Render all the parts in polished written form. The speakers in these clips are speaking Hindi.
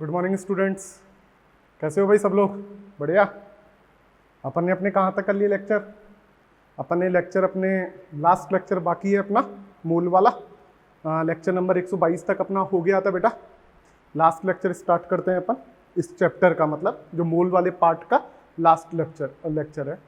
गुड मॉर्निंग स्टूडेंट्स, कैसे हो भाई सब लोग? बढ़िया। अपन ने अपने कहाँ तक कर लिए लेक्चर? अपन ने लेक्चर अपने लास्ट लेक्चर बाकी है अपना मूल वाला, लेक्चर नंबर 122 तक अपना हो गया था बेटा। लास्ट लेक्चर स्टार्ट करते हैं अपन इस चैप्टर का, मतलब जो मूल वाले पार्ट का लास्ट लेक्चर है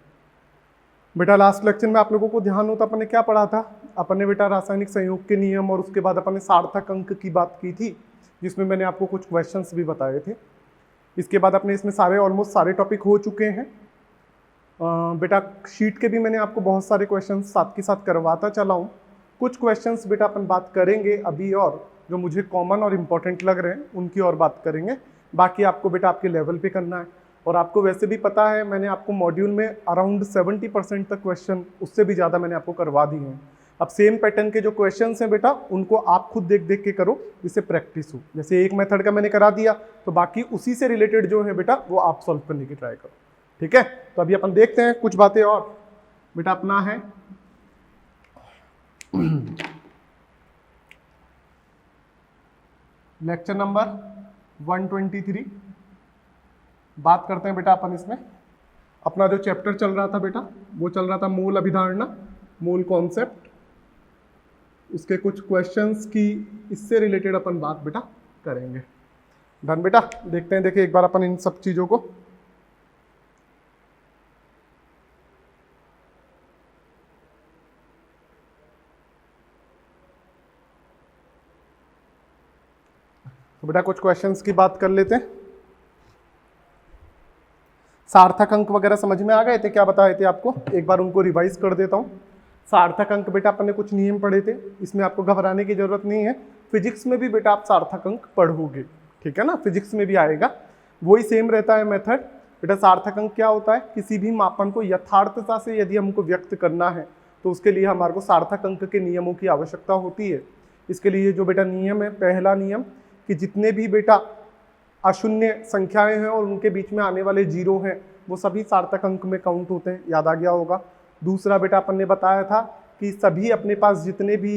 बेटा। लास्ट लेक्चर में आप लोगों को ध्यान हो तो अपन ने क्या पढ़ा था? अपन ने बेटा रासायनिक संयोग के नियम और उसके बाद अपन ने सार्थक अंक की बात की थी, जिसमें मैंने आपको कुछ क्वेश्चंस भी बताए थे। इसके बाद अपने इसमें ऑलमोस्ट सारे टॉपिक हो चुके हैं बेटा। शीट के भी मैंने आपको बहुत सारे क्वेश्चंस साथ के साथ करवाता चला हूँ। कुछ क्वेश्चंस बेटा अपन बात करेंगे अभी, और जो मुझे कॉमन और इम्पोर्टेंट लग रहे हैं उनकी और बात करेंगे। बाकी आपको बेटा आपके लेवल पे करना है, और आपको वैसे भी पता है मैंने आपको मॉड्यूल में अराउंड 70% तक क्वेश्चन, उससे भी ज़्यादा मैंने आपको करवा दिए हैं। अब सेम पैटर्न के जो क्वेश्चंस हैं बेटा, उनको आप खुद देख देख के करो, जिससे प्रैक्टिस हो। जैसे एक मेथड का मैंने करा दिया, तो बाकी उसी से रिलेटेड जो है बेटा वो आप सॉल्व करने की ट्राई करो, ठीक है? तो अभी अपन देखते हैं कुछ बातें और बेटा। अपना है लेक्चर नंबर 123। बात करते हैं बेटा अपन इसमें। अपना जो चैप्टर चल रहा था बेटा, वो चल रहा था मूल अभिधारणा, मूल कॉन्सेप्ट। उसके कुछ क्वेश्चंस की इससे रिलेटेड अपन बात बेटा करेंगे। डन बेटा? देखते हैं, देखिए एक बार अपन इन सब चीजों को। तो बेटा कुछ क्वेश्चंस की बात कर लेते हैं। सार्थक अंक वगैरह समझ में आ गए थे? क्या बताए थे आपको? एक बार उनको रिवाइज कर देता हूँ। सार्थक अंक बेटा अपन ने कुछ नियम पढ़े थे, इसमें आपको घबराने की जरूरत नहीं है। फिजिक्स में भी बेटा आप सार्थक अंक पढ़ोगे, ठीक है ना? फिजिक्स में भी आएगा, वही सेम रहता है मेथड बेटा। सार्थक अंक क्या होता है? किसी भी मापन को यथार्थता से यदि हमको व्यक्त करना है तो उसके लिए हमारे को सार्थक अंक के नियमों की आवश्यकता होती है। इसके लिए जो बेटा नियम है, पहला नियम कि जितने भी बेटा अशून्य संख्याएं हैं और उनके बीच में आने वाले जीरो हैं, वो सभी सार्थक अंक में काउंट होते हैं, याद आ गया होगा। दूसरा बेटा अपन ने बताया था कि सभी अपने पास जितने भी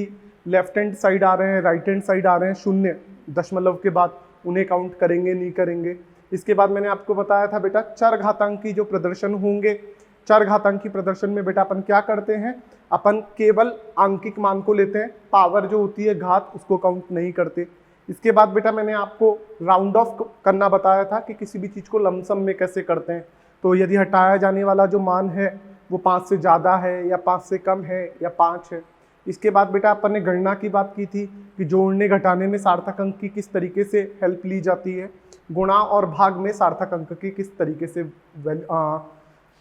लेफ्ट हैंड साइड आ रहे हैं, राइट हैंड साइड आ रहे हैं शून्य दशमलव के बाद, उन्हें काउंट करेंगे नहीं करेंगे। इसके बाद मैंने आपको बताया था बेटा चरघातांकी जो प्रदर्शन होंगे, चरघातांकी प्रदर्शन में बेटा अपन क्या करते हैं? अपन केवल आंकिक मान को लेते हैं, पावर जो होती है घात उसको काउंट नहीं करते। इसके बाद बेटा मैंने आपको राउंड ऑफ करना बताया था कि किसी भी चीज को लमसम में कैसे करते हैं। तो यदि हटाया जाने वाला जो मान है वो 5 से ज़्यादा है या 5 से कम है या 5 है। इसके बाद बेटा अपन ने गणना की बात की थी कि जोड़ने घटाने में सार्थक अंक की किस तरीके से हेल्प ली जाती है, गुणा और भाग में सार्थक अंक की किस तरीके से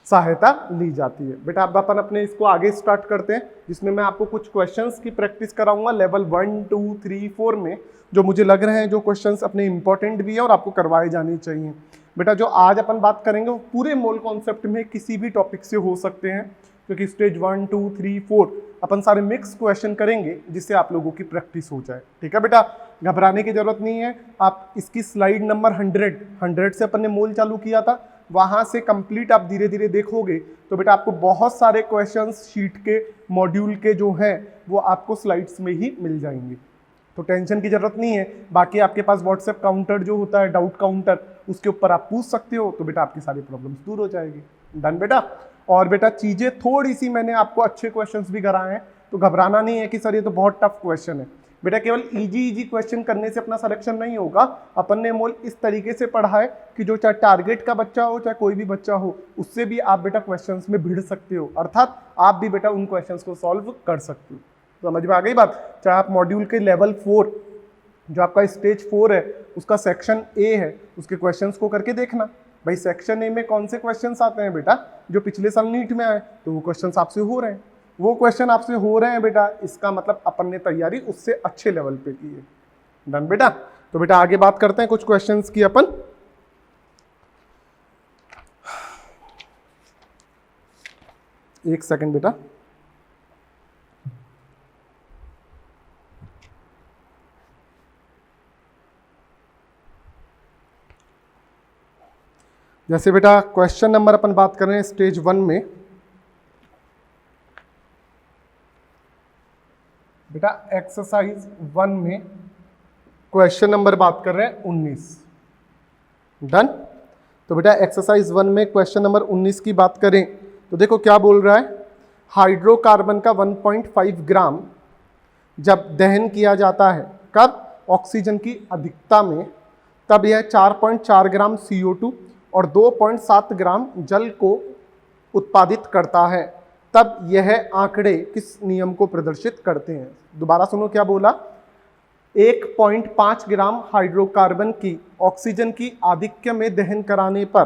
सहायता ली जाती है बेटा। अब अपन अपने इसको आगे स्टार्ट करते हैं, जिसमें मैं आपको कुछ क्वेश्चंस की प्रैक्टिस कराऊंगा लेवल 1, 2, 3, 4 में, जो मुझे लग रहे हैं जो क्वेश्चंस अपने इंपॉर्टेंट भी है और आपको करवाए जाने चाहिए बेटा। जो आज अपन बात करेंगे वो पूरे मोल कॉन्सेप्ट में किसी भी टॉपिक से हो सकते हैं, क्योंकि स्टेज 1, 2, 3, 4 अपन सारे मिक्स क्वेश्चन करेंगे, जिससे आप लोगों की प्रैक्टिस हो जाए, ठीक है बेटा? घबराने की जरूरत नहीं है। आप इसकी स्लाइड नंबर 100 से अपन ने मोल चालू किया था, वहां से कंप्लीट आप धीरे धीरे देखोगे तो बेटा आपको बहुत सारे क्वेश्चंस शीट के मॉड्यूल के जो हैं वो आपको स्लाइड्स में ही मिल जाएंगे, तो टेंशन की जरूरत नहीं है। बाकी आपके पास व्हाट्सएप काउंटर जो होता है, डाउट काउंटर, उसके ऊपर आप पूछ सकते हो, तो बेटा आपकी सारी प्रॉब्लम्स दूर हो जाएगी। डन बेटा? और बेटा चीजें थोड़ी सी मैंने आपको अच्छे क्वेश्चंस भी कराए हैं, तो घबराना नहीं है कि सर ये तो बहुत टफ क्वेश्चन है बेटा। केवल इजी क्वेश्चन करने से अपना सिलेक्शन नहीं होगा। अपन ने मोल इस तरीके से पढ़ा है कि जो चाहे टारगेट का बच्चा हो चाहे कोई भी बच्चा हो, उससे भी आप बेटा क्वेश्चंस में भिड़ सकते हो, अर्थात आप भी बेटा उन क्वेश्चंस को सॉल्व कर सकते हो। समझ में आ गई बात? चाहे आप मॉड्यूल के लेवल 4 जो आपका स्टेज 4 है उसका सेक्शन ए है, उसके क्वेश्चंस को करके देखना भाई सेक्शन ए में कौन से क्वेश्चंस आते हैं बेटा जो पिछले साल नीट में आए, तो वो क्वेश्चंस आपसे हो रहे हैं, वो क्वेश्चन आपसे हो रहे हैं बेटा, इसका मतलब अपन ने तैयारी उससे अच्छे लेवल पे की है। डन बेटा? तो बेटा आगे बात करते हैं कुछ क्वेश्चंस की अपन। एक सेकंड बेटा। जैसे बेटा क्वेश्चन नंबर अपन बात कर रहे हैं स्टेज 1 में बेटा, एक्सरसाइज 1 में क्वेश्चन नंबर बात कर रहे हैं 19। डन। तो बेटा एक्सरसाइज 1 में क्वेश्चन नंबर 19 की बात करें तो देखो क्या बोल रहा है, हाइड्रोकार्बन का 1.5 ग्राम जब दहन किया जाता है, कब? ऑक्सीजन की अधिकता में, तब यह 4.4 ग्राम CO2 और 2.7 ग्राम जल को उत्पादित करता है। तब यह आंकड़े किस नियम को प्रदर्शित करते हैं? दोबारा सुनो क्या बोला, 1.5 ग्राम हाइड्रोकार्बन की ऑक्सीजन की आधिक्य में दहन कराने पर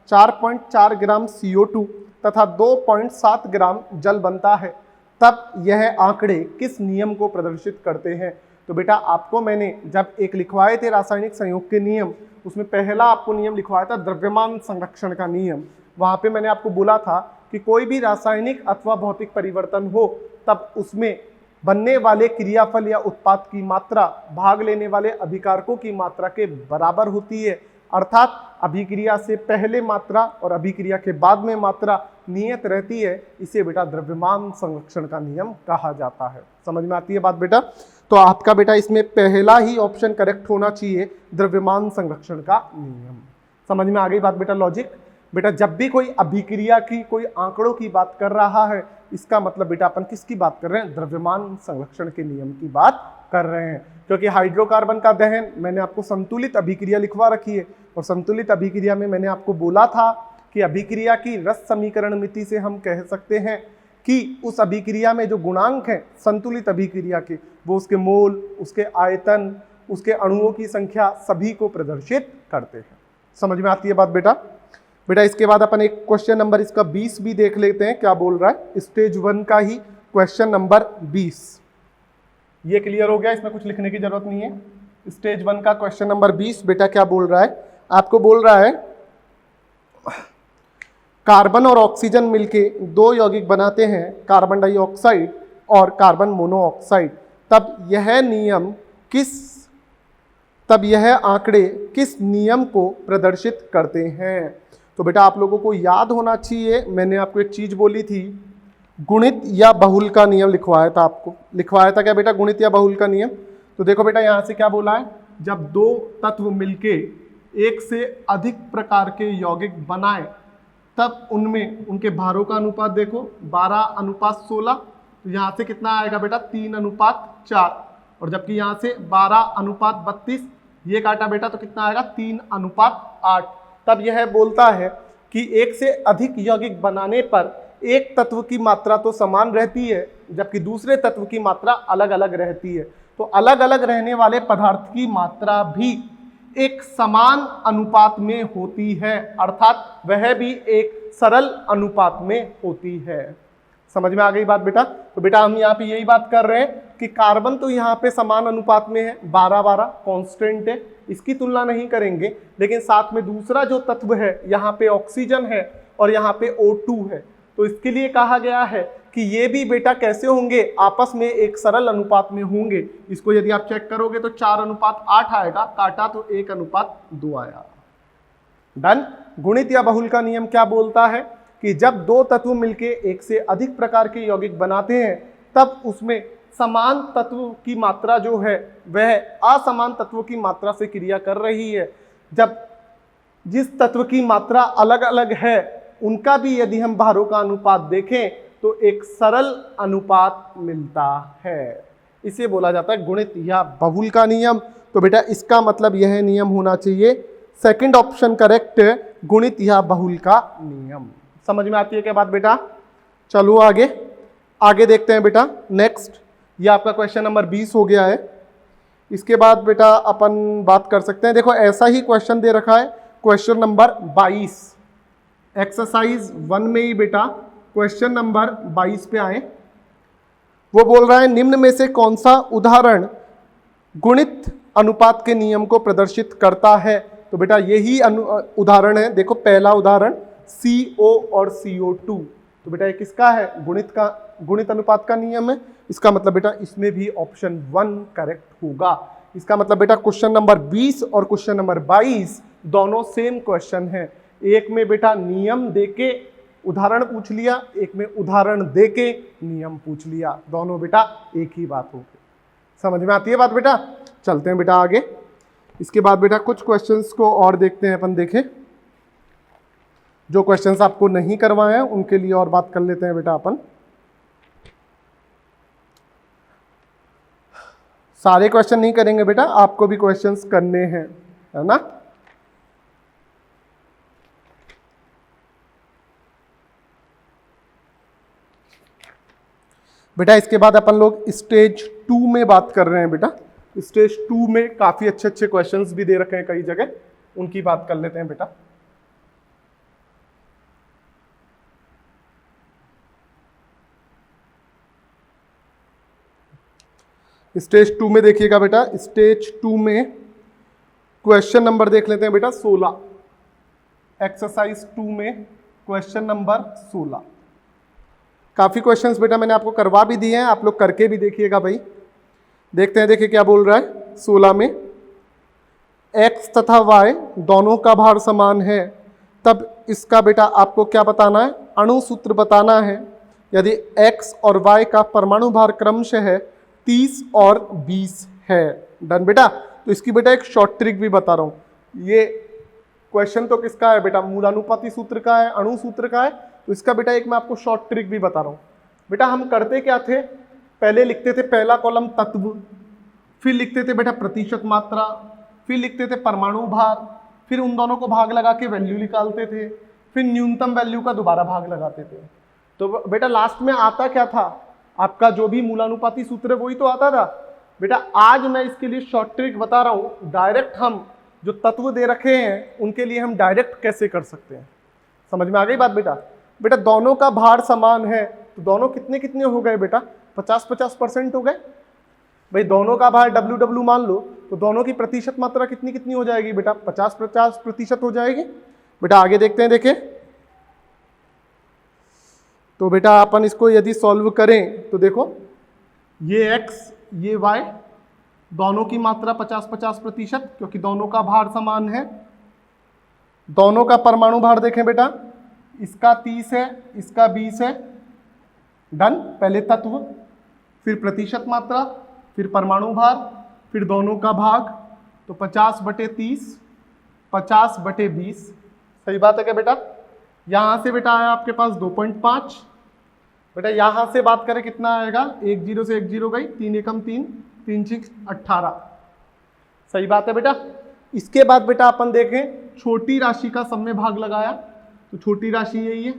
4.4 ग्राम CO2 तथा 2.7 ग्राम जल बनता है। तब यह आंकड़े किस नियम को प्रदर्शित करते हैं? तो बेटा आपको मैंने जब एक लिखवाए थे रासायनिक संयोग के नियम, उसमें पहला आपको नियम लिखवाया था द्रव्यमान संरक्षण का नियम। वहां पे मैंने आपको बोला था कि कोई भी रासायनिक अथवा भौतिक परिवर्तन हो तब उसमें बनने वाले क्रियाफल या उत्पाद की मात्रा भाग लेने वाले अभिकारकों की मात्रा के बराबर होती है, अर्थात अभिक्रिया से पहले मात्रा और अभिक्रिया के बाद में मात्रा नियत रहती है। इसे बेटा द्रव्यमान संरक्षण का नियम कहा जाता है। समझ में आती है बात बेटा? तो आपका बेटा इसमें पहला ही ऑप्शन करेक्ट होना चाहिए, द्रव्यमान संरक्षण का नियम। समझ में आ गई बात बेटा लॉजिक? बेटा जब भी कोई अभिक्रिया की, कोई आंकड़ों की बात कर रहा है, इसका मतलब बेटा अपन किसकी बात कर रहे हैं? द्रव्यमान संरक्षण के नियम की बात कर रहे हैं। क्योंकि हाइड्रोकार्बन का दहन मैंने आपको संतुलित अभिक्रिया लिखवा रखी है, और संतुलित अभिक्रिया में मैंने आपको बोला था कि अभिक्रिया की रस समीकरण मिति से हम कह सकते हैं कि उस अभिक्रिया में जो गुणांक है संतुलित अभिक्रिया के, वो उसके मोल, उसके आयतन, उसके अणुओं की संख्या सभी को प्रदर्शित करते हैं। समझ में आती है बात बेटा? बेटा इसके बाद अपन एक क्वेश्चन नंबर इसका 20 भी देख लेते हैं, क्या बोल रहा है, स्टेज 1 का ही क्वेश्चन नंबर 20। ये क्लियर हो गया, इसमें कुछ लिखने की जरूरत नहीं है। स्टेज 1 का क्वेश्चन नंबर 20 बेटा क्या बोल रहा है, आपको बोल रहा है कार्बन और ऑक्सीजन मिलके दो यौगिक बनाते हैं, कार्बन डाइऑक्साइड और कार्बन मोनोऑक्साइड। तब यह आंकड़े किस नियम को प्रदर्शित करते हैं? तो बेटा आप लोगों को याद होना चाहिए, मैंने आपको एक चीज बोली थी, गुणित या बहुल का नियम लिखवाया था आपको। लिखवाया था क्या बेटा? गुणित या बहुल का नियम। तो देखो बेटा यहां से क्या बोला है, जब दो तत्व मिलके एक से अधिक प्रकार के यौगिक बनाए तब उनमें उनके भारों का अनुपात देखो 12:16, तो यहाँ से कितना आएगा बेटा 3:4, और जबकि यहाँ से 12:32 ये काटा बेटा तो कितना आएगा 3:8। तब यह बोलता है कि एक से अधिक यौगिक बनाने पर एक तत्व की मात्रा तो समान रहती है जबकि दूसरे तत्व की मात्रा अलग अलग रहती है। तो अलग अलग रहने वाले पदार्थ की मात्रा भी एक समान अनुपात में होती है, अर्थात वह भी एक सरल अनुपात में होती है। समझ में आ गई बात बेटा? तो बेटा हम यहाँ पे यही बात कर रहे हैं कि कार्बन तो यहाँ पे समान अनुपात में है, 12-12 कांस्टेंट है, इसकी तुलना नहीं करेंगे, लेकिन साथ में दूसरा जो तत्व है यहाँ पे ऑक्सीजन है और यहाँ पे O2 है, तो इसके लिए कहा गया है कि ये भी बेटा कैसे होंगे, आपस में एक सरल अनुपात में होंगे। इसको यदि आप चेक करोगे तो 4:8 आएगा, काटा तो 1:2 आया। डन। गुणित या बहुल का नियम क्या बोलता है कि जब दो तत्व मिलके एक से अधिक प्रकार के यौगिक बनाते हैं तब उसमें समान तत्व की मात्रा जो है वह असमान तत्वों की मात्रा से क्रिया कर रही है। जब जिस तत्व की मात्रा अलग अलग है उनका भी यदि हम भारों का अनुपात देखें तो एक सरल अनुपात मिलता है। इसे बोला जाता है गुणित या बहुल का नियम। तो बेटा इसका मतलब यह नियम होना चाहिए, सेकंड ऑप्शन करेक्ट है, गुणित या बहुल का नियम। समझ में आती है क्या बात बेटा? चलो आगे देखते हैं बेटा। नेक्स्ट, ये आपका क्वेश्चन नंबर 20 हो गया है। इसके बाद बेटा अपन बात कर सकते हैं, देखो ऐसा ही क्वेश्चन दे रखा है, क्वेश्चन नंबर 22 एक्सरसाइज 1 में ही बेटा क्वेश्चन नंबर 22 पे आए। वो बोल रहा है निम्न में से कौन सा उदाहरण गुणित अनुपात के नियम को प्रदर्शित करता है? तो बेटा यही उदाहरण है। देखो पहला उदाहरण CO और CO2, तो बेटा ये किसका है? गुणित अनुपात का नियम है। इसका मतलब बेटा इसमें भी ऑप्शन 1 करेक्ट होगा। इसका मतलब बेटा क्वेश्चन नंबर 20 और क्वेश्चन नंबर 22 दोनों सेम क्वेश्चन है। एक में बेटा नियम देके उदाहरण पूछ लिया, एक में उदाहरण देके नियम पूछ लिया, दोनों बेटा एक ही बात हो गई। समझ में आती है बात बेटा? चलते हैं बेटा आगे। इसके बाद बेटा कुछ क्वेश्चंस को और देखते हैं अपन, देखें जो क्वेश्चंस आपको नहीं करवाए हैं उनके लिए और बात कर लेते हैं बेटा अपन। सारे क्वेश्चन नहीं करेंगे बेटा, आपको भी क्वेश्चंस करने हैं, है ना। बेटा इसके बाद अपन लोग स्टेज 2 में बात कर रहे हैं बेटा। स्टेज 2 में काफी अच्छे अच्छे क्वेश्चंस भी दे रखे हैं कई जगह, उनकी बात कर लेते हैं बेटा। स्टेज 2 में देखिएगा बेटा, स्टेज 2 में क्वेश्चन नंबर देख लेते हैं बेटा 16। एक्सरसाइज 2 में क्वेश्चन नंबर 16। काफी क्वेश्चंस बेटा मैंने आपको करवा भी दिए हैं, आप लोग करके भी देखिएगा भाई। देखते हैं, देखिए क्या बोल रहा है 16 में। x तथा y दोनों का भार समान है, तब इसका बेटा आपको क्या बताना है, अणु सूत्र बताना है। यदि x और y का परमाणु भार क्रमशः है 30 और 20 है। डन बेटा। तो इसकी बेटा एक शॉर्ट ट्रिक भी बता रहा हूं। ये क्वेश्चन तो किसका है बेटा, मूलानुपाती सूत्र का है, अणु सूत्र का है। तो इसका बेटा एक मैं आपको शॉर्ट ट्रिक भी बता रहा हूं। बेटा हम करते क्या थे, पहले लिखते थे पहला कॉलम तत्व, फिर लिखते थे बेटा प्रतिशत मात्रा, फिर लिखते थे परमाणु भार, फिर उन दोनों को भाग लगा के वैल्यू निकालते थे, फिर न्यूनतम वैल्यू का दोबारा भाग लगाते थे। तो बेटा लास्ट में आता क्या था, आपका जो भी मूलानुपाती सूत्र है वही तो आता था। बेटा आज मैं इसके लिए शॉर्ट ट्रिक बता रहा हूं, डायरेक्ट हम जो तत्व दे रखे हैं उनके लिए हम डायरेक्ट कैसे कर सकते हैं। समझ में आ गई बात बेटा। बेटा दोनों का भार समान है तो दोनों कितने कितने हो गए बेटा, 50-50% हो गए। भाई दोनों का भार W मान लो तो दोनों की प्रतिशत मात्रा कितनी कितनी हो जाएगी बेटा, 50-50% हो जाएगी। बेटा आगे देखते हैं, देखें तो बेटा अपन इसको यदि सॉल्व करें तो देखो ये x ये y दोनों की मात्रा 50-50%, क्योंकि दोनों का भार समान है। दोनों का परमाणु भार देखें बेटा, इसका 30 है, इसका 20 है। डन। पहले तत्व, फिर प्रतिशत मात्रा, फिर परमाणु भार, फिर दोनों का भाग। तो 50/30, 50/20। सही बात है क्या बेटा। यहां से बेटा आया आपके पास 2.5। बेटा यहां से बात करें कितना आएगा, 1 0 से 1 0 गई, 3 एकम 3, 3 6 18। सही बात है बेटा। इसके बाद बेटा अपन देखें छोटी राशि का सब में भाग लगाया, तो छोटी राशि यही है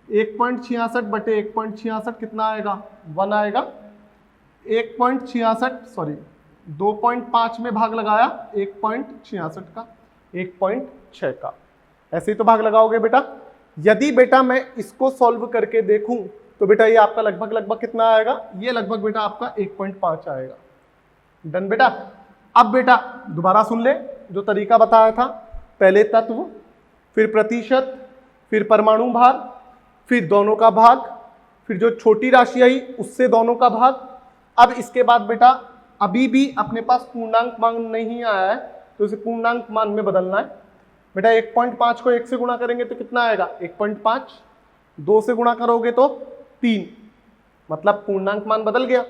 1.66/1.66 कितना आएगा, 1 आएगा। 2.5 में भाग लगाया 1.66 का, 1.6 का। ऐसे ही तो भाग लगाओगे बेटा। यदि बेटा मैं इसको सॉल्व करके देखूं तो बेटा ये आपका लगभग कितना आएगा, ये लगभग बेटा आपका 1.5 आएगा। डन बेटा। अब बेटा दोबारा सुन ले जो तरीका बताया था, पहले तत्व, फिर प्रतिशत, फिर परमाणु भार, फिर दोनों का भाग, फिर जो छोटी राशि आई उससे दोनों का भाग। अब इसके बाद बेटा अभी भी अपने पास पूर्णांक मान नहीं आया है तो इसे पूर्णांक मान में बदलना है। बेटा 1.5 को 1 से गुणा करेंगे तो कितना आएगा, 1.5। 2 से गुणा करोगे तो 3, मतलब पूर्णांक मान बदल गया।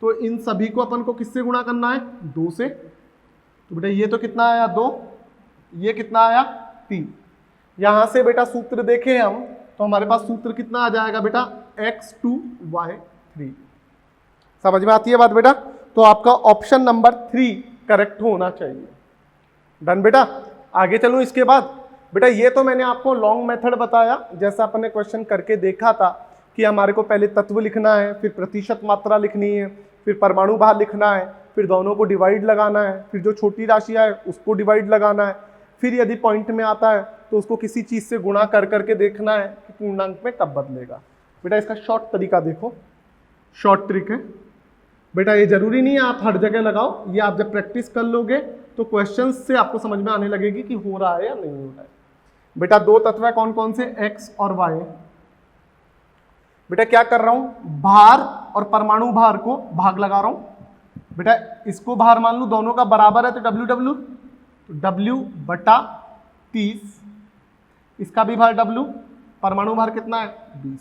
तो इन सभी को अपन को किससे गुणा करना है, 2 से। तो बेटा ये तो कितना आया 2, ये कितना आया 3। यहां से बेटा सूत्र देखें हम तो हमारे पास सूत्र कितना आ जाएगा बेटा, x2y3। समझ में आती है बात बेटा। तो आपका ऑप्शन नंबर 3 करेक्ट होना चाहिए। डन बेटा। आगे चलूं इसके बाद बेटा, ये तो मैंने आपको लॉन्ग मेथड बताया, जैसा अपन ने क्वेश्चन करके देखा था कि हमारे को पहले तत्व लिखना है, फिर प्रतिशत मात्रा लिखनी है, फिर परमाणु भार लिखना है, फिर दोनों को डिवाइड लगाना है, फिर जो छोटी राशि है उसको डिवाइड लगाना है, फिर यदि पॉइंट में आता है तो उसको किसी चीज से गुणा कर करके देखना है कि पूर्णांक में कब बदलेगा। बेटा इसका शॉर्ट तरीका देखो, शॉर्ट ट्रिक है बेटा। ये जरूरी नहीं है आप हर जगह लगाओ, ये आप जब प्रैक्टिस कर लोगे तो क्वेश्चंस से आपको समझ में आने लगेगी कि हो रहा है या नहीं हो रहा है। बेटा 2 तत्व है, कौन कौन से, x और y। बेटा क्या कर रहा हूं, भार और परमाणु भार को भाग लगा रहा हूं। बेटा इसको भार मान लू दोनों का बराबर है तो W, तो W/30, इसका भी भार W, परमाणु भार कितना है 20।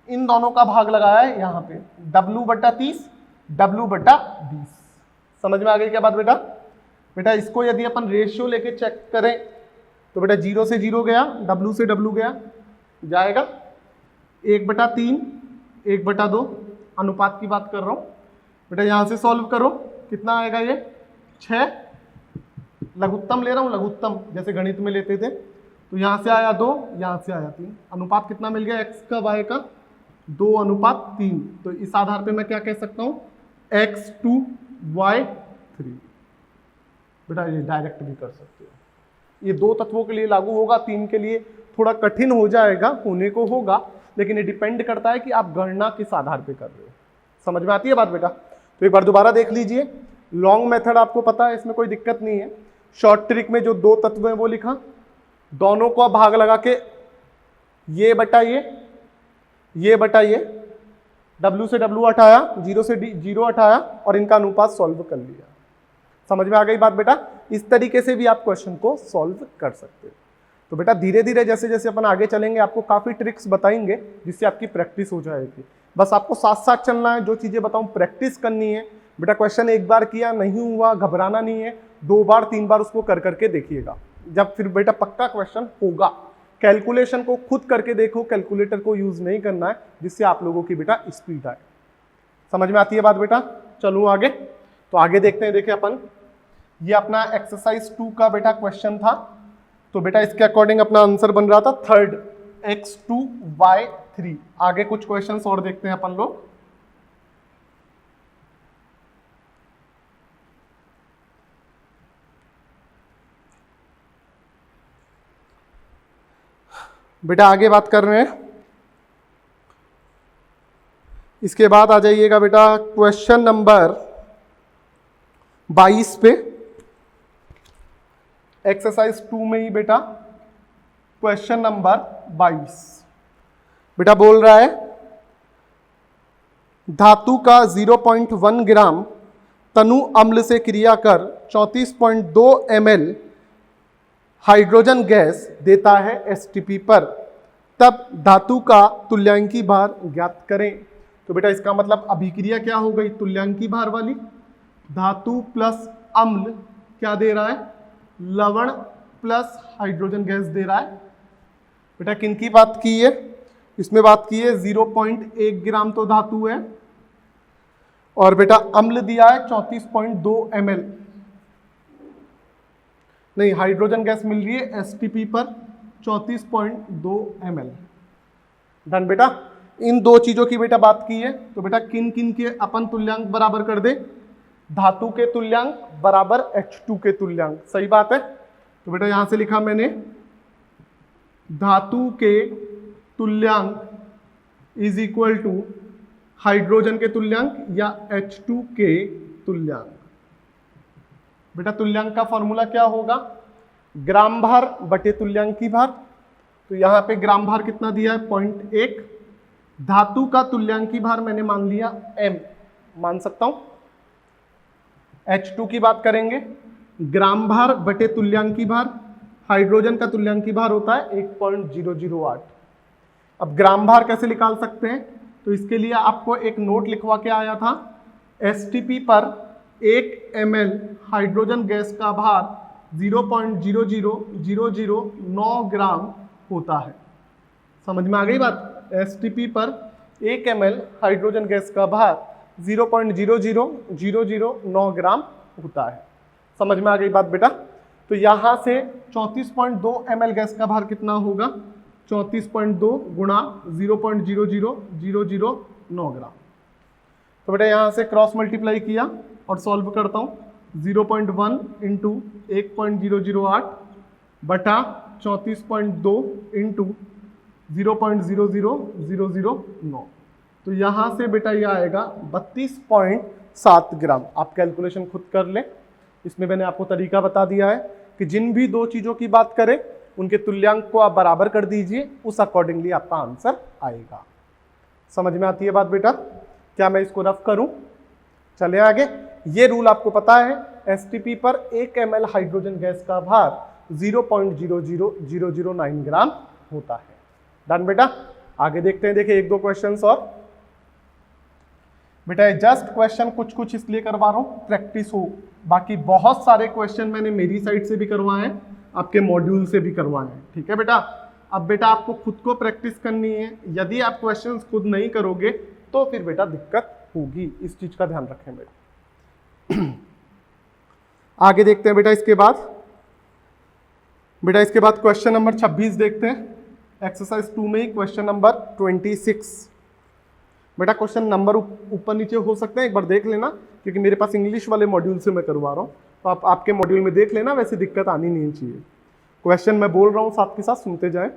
इन दोनों का भाग लगाया है यहां पे, W/30, W/20। समझ में आ गई क्या बात बेटा। बेटा इसको यदि अपन रेशियो लेके चेक करें तो बेटा 0 से 0 गया, W से W गया, जाएगा 1/3, 1/2, अनुपात की बात कर रहा हूँ। बेटा यहाँ से सॉल्व करो, कितना आएगा ये 6, लघुत्तम ले रहा हूँ, लघुत्तम जैसे गणित में लेते थे। तो यहाँ से आया 2, यहाँ से आया 3, अनुपात कितना मिल गया x का y का 2:3। तो इस आधार पे मैं क्या कह सकता हूँ x2 y3। बेटा ये डायरेक्ट भी कर सकते हो, ये 2 तत्वों के लिए लागू होगा, 3 के लिए थोड़ा कठिन हो जाएगा, होने को होगा, लेकिन ये डिपेंड करता है कि आप गणना किस आधार पे कर रहे हो। समझ में आती है बात बेटा? तो एक बार दोबारा देख लीजिए। लॉन्ग मेथड आपको पता है, इसमें कोई दिक्कत नहीं है। शॉर्ट ट्रिक में जो 2 तत्व हैं वो लिखा, दोनों को भाग लगा के ये बटा ये बटा ये, W से W हटाया, 0 से 0 हटाया और इनका अनुपात सॉल्व कर लिया। समझ में आ गई बात बेटा? इस तरीके से भी आप क्वेश्चन को सॉल्व कर सकते हो। तो बेटा धीरे धीरे जैसे जैसे अपन आगे चलेंगे आपको काफ़ी ट्रिक्स बताएंगे जिससे आपकी प्रैक्टिस हो जाएगी। बस आपको साथ साथ चलना है, जो चीज़ें बताऊं प्रैक्टिस करनी है। बेटा क्वेश्चन एक बार किया नहीं हुआ, घबराना नहीं है, 2 बार 3 बार उसको कर करके देखिएगा। जब फिर बेटा पक्का क्वेश्चन होगा, कैलकुलेशन को खुद करके देखो, कैलकुलेटर को यूज़ नहीं करना है, जिससे आप लोगों की बेटा स्पीड आए। समझ में आती है बात बेटा? चलो आगे। तो आगे देखते हैं। देखिए अपन, ये अपना एक्सरसाइज 2 का बेटा क्वेश्चन था। तो बेटा इसके अकॉर्डिंग अपना आंसर बन रहा था 3rd x2 y3। आगे कुछ क्वेश्चंस और देखते हैं अपन लोग। बेटा आगे बात कर रहे हैं, इसके बाद आ जाइएगा बेटा क्वेश्चन नंबर 22 पे। एक्सरसाइज 2 में ही बेटा क्वेश्चन नंबर 22 बेटा बोल रहा है, धातु का 0.1 ग्राम तनु अम्ल से क्रिया कर 34.2 ml हाइड्रोजन गैस देता है एसटीपी पर, तब धातु का तुल्यांकी भार ज्ञात करें। तो बेटा इसका मतलब अभिक्रिया क्या हो गई? तुल्यांकी भार वाली। धातु प्लस अम्ल क्या दे रहा है? लवण प्लस हाइड्रोजन गैस दे रहा है। बेटा किन की बात की है? इसमें बात की है 0.1 ग्राम तो धातु है और बेटा अम्ल दिया है 34.2 ml। नहीं, हाइड्रोजन गैस मिल रही है एसटीपी पर 34.2 ml। डन बेटा। इन 2 चीजों की बेटा बात की है। तो बेटा किन किन के अपन तुल्यांक बराबर कर दे? धातु के तुल्यांक बराबर H2 के तुल्यांक। सही बात है। तो बेटा यहां से लिखा मैंने, धातु के तुल्यांक इज इक्वल टू हाइड्रोजन के तुल्यांक या H2 के तुल्यांक। बेटा तुल्यांक का फॉर्मूला क्या होगा? ग्राम भार बटे तुल्यांकी भार। तो यहां पे ग्राम भार कितना दिया है? 0.1। धातु का तुल्यांकी भार मैंने मान लिया m, मान सकता हूं। H2 की बात करेंगे, ग्राम भार बटे तुल्यांकी भार। हाइड्रोजन का तुल्यांकी भार होता है 1.008। अब ग्राम भार कैसे निकाल सकते हैं? तो इसके लिए आपको एक नोट लिखवा के आया था। एसटीपी पर 1 ml हाइड्रोजन गैस का भार 0.00009 ग्राम होता है। समझ में आ गई बात? एसटीपी पर 1 ml हाइड्रोजन गैस का भार 0.00009 ग्राम होता है। समझ में आ गई बात बेटा? तो यहां से 34.2 ml गैस का भार कितना होगा? 34.2 गुणा 0.00009 ग्राम। तो बेटा यहां से क्रॉस मल्टीप्लाई किया और सॉल्व करता हूं। 0.1 इंटू 1.008 बटा 34.2 इंटू 0.00009। तो यहां से बेटा ये आएगा 32.7 ग्राम। आप कैलकुलेशन खुद कर लें। इसमें मैंने आपको तरीका बता दिया है कि जिन भी 2 चीजों की बात करें उनके तुल्यांक को आप बराबर कर दीजिए, उस अकॉर्डिंगली आपका आंसर आएगा। समझ में आती है बात बेटा? क्या मैं इसको रफ करूं? चले आगे। ये रूल आपको पता है, एसटीपी पर 1 ml हाइड्रोजन गैस का भार 0.00009 ग्राम होता है। डन बेटा। आगे देखते हैं। देखिए 1-2 क्वेश्चंस और। बेटा जस्ट क्वेश्चन कुछ कुछ इसलिए करवा रहा हूँ प्रैक्टिस हो, बाकी बहुत सारे क्वेश्चन मैंने मेरी साइड से भी करवाए हैं, आपके मॉड्यूल से भी करवाए हैं। ठीक है बेटा, अब बेटा आपको खुद को प्रैक्टिस करनी है। यदि आप क्वेश्चंस खुद नहीं करोगे तो फिर बेटा दिक्कत होगी, इस चीज का ध्यान रखें बेटा। आगे देखते हैं बेटा। इसके बाद क्वेश्चन नंबर 26 देखते हैं। एक्सरसाइज 2 में ही क्वेश्चन नंबर 26। बेटा क्वेश्चन नंबर ऊपर नीचे हो सकते हैं, एक बार देख लेना, क्योंकि मेरे पास इंग्लिश वाले मॉड्यूल से मैं करवा रहा हूँ, तो आप आपके मॉड्यूल में देख लेना, वैसे दिक्कत आनी नहीं चाहिए। क्वेश्चन मैं बोल रहा हूँ, साथ के साथ सुनते जाएं।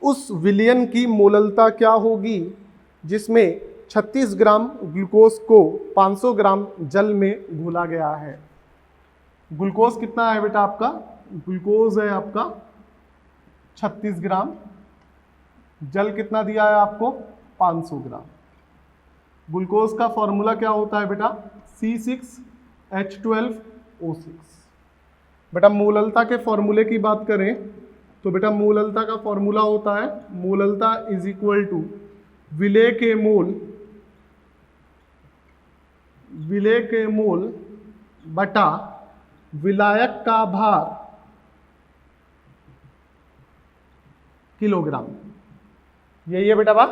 उस विलयन की मोललता क्या होगी जिसमें 36 ग्राम ग्लूकोज को 500 ग्राम जल में घोला गया है। ग्लूकोज कितना है बेटा आपका? ग्लूकोज है आपका 36 ग्राम, जल कितना दिया है आपको? 500 ग्राम। ग्लूकोज का फॉर्मूला क्या होता है बेटा? C6H12O6। बेटा मोललता के फॉर्मूले की बात करें तो बेटा मोललता का फॉर्मूला होता है, मोललता इज इक्वल टू विलेय के मोल बटा विलायक का भार किलोग्राम। यही है बेटा बात।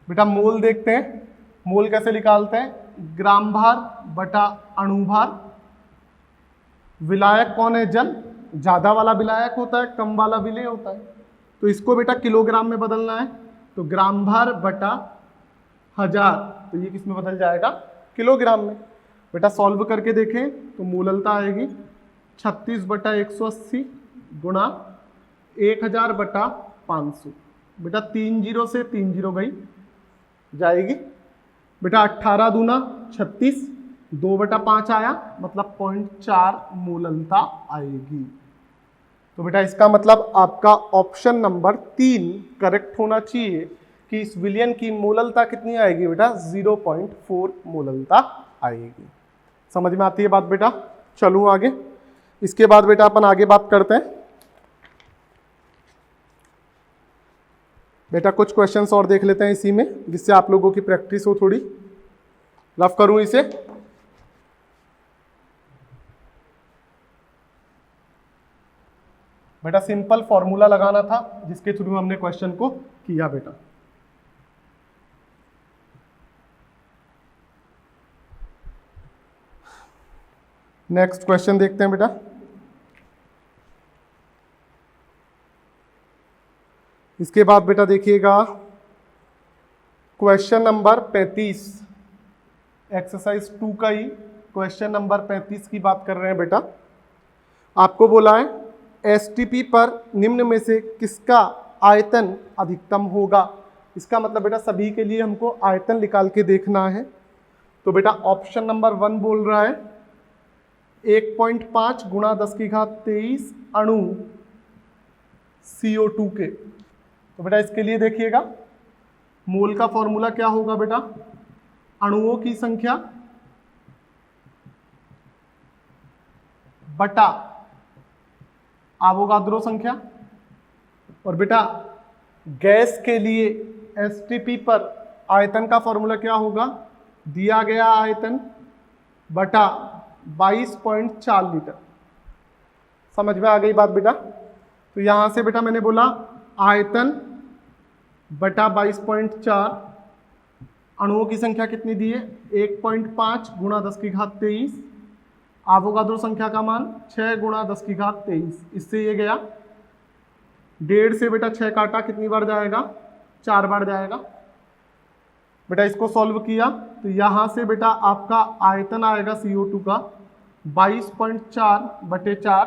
बेटा मोल देखते हैं, मोल कैसे निकालते हैं? ग्राम भार बटा अणु भार। विलायक कौन है? जल। ज्यादा वाला विलायक होता है, कम वाला विलेय होता है, तो इसको बेटा किलोग्राम में बदलना है, तो ग्राम भार बटा 1000, तो ये किस में बदल जाएगा? किलोग्राम में। बेटा सॉल्व करके देखें तो मोललता आएगी 36/180 गुणा 1000 बटा 500। बेटा 3 0 से 3 0 गई जाएगी। बेटा 18 दूना 36, 2/5 आया, मतलब 0.4 मोललता आएगी। तो बेटा इसका मतलब आपका ऑप्शन नंबर 3 करेक्ट होना चाहिए कि इस विलयन की मोललता कितनी आएगी बेटा? 0.4 मोललता आएगी। समझ में आती है बात बेटा? चलो आगे। इसके बाद बेटा अपन आगे बात करते हैं। बेटा कुछ क्वेश्चंस और देख लेते हैं इसी में, जिससे आप लोगों की प्रैक्टिस हो थोड़ी। रफ करूं इसे। बेटा सिंपल फॉर्मूला लगाना था जिसके थ्रू हमने क्वेश्चन को किया बेटा। नेक्स्ट क्वेश्चन देखते हैं बेटा। इसके बाद बेटा देखिएगा क्वेश्चन नंबर 35, एक्सरसाइज 2 का ही क्वेश्चन नंबर 35 की बात कर रहे हैं बेटा। आपको बोला है एसटीपी पर निम्न में से किसका आयतन अधिकतम होगा। इसका मतलब बेटा सभी के लिए हमको आयतन निकाल के देखना है। तो बेटा ऑप्शन नंबर 1 बोल रहा है 1.5 गुणा 10⁻23 अणु CO2 के। तो बेटा इसके लिए देखिएगा मोल का फॉर्मूला क्या होगा बेटा? अणुओं की संख्या बटा एवोगाद्रो संख्या। और बेटा गैस के लिए एसटीपी पर आयतन का फॉर्मूला क्या होगा? दिया गया आयतन बटा 22.4 लीटर। समझ में आ गई बात बेटा? तो यहां से बेटा मैंने बोला आयतन बटा 22.4, अणुओं की संख्या कितनी दी है? 1.5 गुणा 10⁻23, एवोगाद्रो संख्या का मान 6 गुणा 10⁻23। इससे ये गया 1.5 से बेटा 6 काटा, कितनी बार जाएगा? 4 बार जाएगा। बेटा इसको सॉल्व किया तो यहां से बेटा आपका आयतन आएगा CO2 का 22.4/4।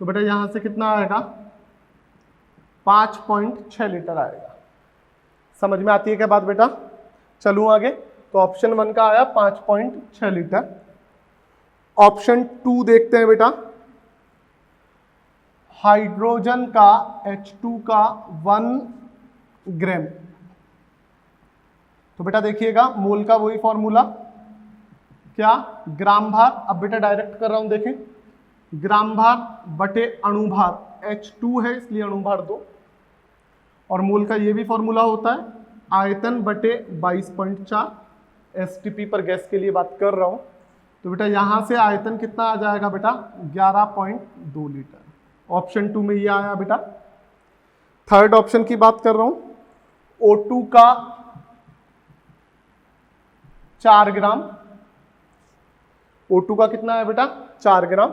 तो बेटा यहां से कितना आएगा? 5.6 लीटर आएगा। समझ में आती है क्या बात बेटा? चलूं आगे। तो ऑप्शन 1 का आया 5.6 लीटर। ऑप्शन 2 देखते हैं बेटा। हाइड्रोजन का H2 का 1 ग्राम। तो बेटा देखिएगा मोल का वही फॉर्मूला, क्या? ग्राम भार। अब बेटा डायरेक्ट कर रहा हूं, देखें ग्राम भार बटे अणु भार। H2 है इसलिए अणु भार 2, और मोल का ये भी फॉर्मूला होता है आयतन बटे 22.4 एसटीपी पर गैस के लिए बात कर रहा हूं। तो बेटा यहां से आयतन कितना आ जाएगा बेटा 11.2 लीटर। ऑप्शन 2 में ये आया बेटा। थर्ड ऑप्शन की बात कर रहा हूं, O2 का 4 ग्राम, O2 का कितना है बेटा 4 ग्राम।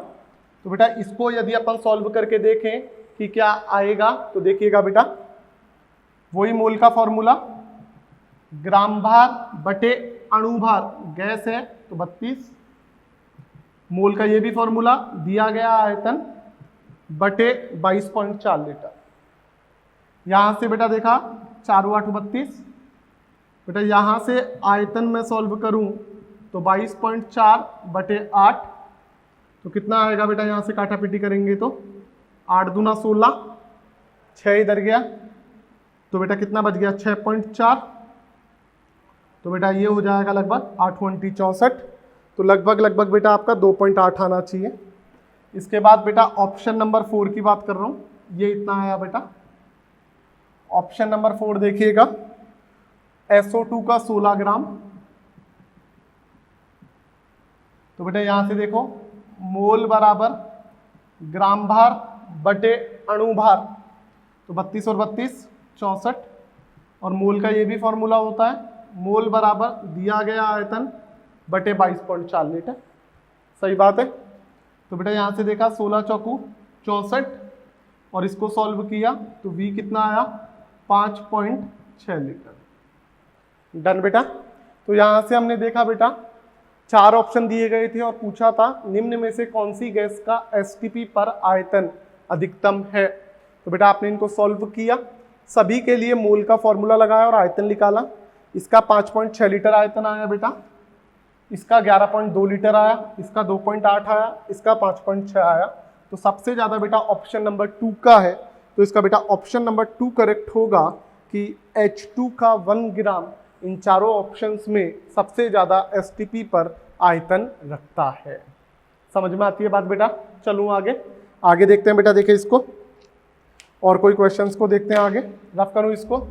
तो बेटा इसको यदि अपन सॉल्व करके देखें कि क्या आएगा, तो देखिएगा बेटा वही मोल का फॉर्मूला, ग्राम भार बटे अणु भार, गैस है तो 32, मोल का ये भी फॉर्मूला दिया गया, आयतन बटे 22.4 लीटर। यहां से बेटा देखा 4 8 32, बेटा यहां से आयतन में सॉल्व करूं तो 22.4 बटे 8, तो कितना आएगा बेटा, यहां से काटा पीटी करेंगे तो 8 दूना 16, 6 इधर गया तो बेटा कितना बच गया 6.4, तो बेटा ये हो जाएगा लगभग 8 64, तो लगभग बेटा आपका 2.8 आना चाहिए। इसके बाद बेटा ऑप्शन नंबर 4 की बात कर रहा हूं, ये इतना आया बेटा। ऑप्शन नंबर 4 देखिएगा, SO2 का 16 ग्राम, तो बेटा यहां से देखो मोल बराबर ग्राम भार बटे अणु भार, तो 32 और 32 64, और मोल का ये भी फॉर्मूला होता है, मोल बराबर दिया गया आयतन बटे 22.4 लीटर। सही बात है। तो बेटा यहां से देखा 16 चौकू 64, और इसको सॉल्व किया तो V कितना आया 5.6 लीटर। डन बेटा। तो यहां से हमने देखा बेटा 4 ऑप्शन दिए गए थे और पूछा था निम्न में से कौन सी गैस का एसटीपी पर आयतन अधिकतम है। तो बेटा आपने इनको सॉल्व किया, सभी के लिए मोल का फॉर्मूला लगाया और आयतन निकाला। इसका 5.6 लीटर आयतन आया बेटा, इसका 11.2 लीटर आया, इसका 2.8 आया, इसका 5.6 आया। तो सबसे ज्यादा बेटा ऑप्शन नंबर 2 का है, तो इसका बेटा ऑप्शन नंबर 2 करेक्ट होगा कि H2 का 1 ग्राम इन चारों ऑप्शंस में सबसे ज्यादा एसटीपी पर आयतन रखता है। समझ में आती है बात बेटा। चलूं आगे देखते हैं बेटा, देखिए इसको और कोई क्वेश्चंस को देखते हैं आगे, रफ करूं इसको।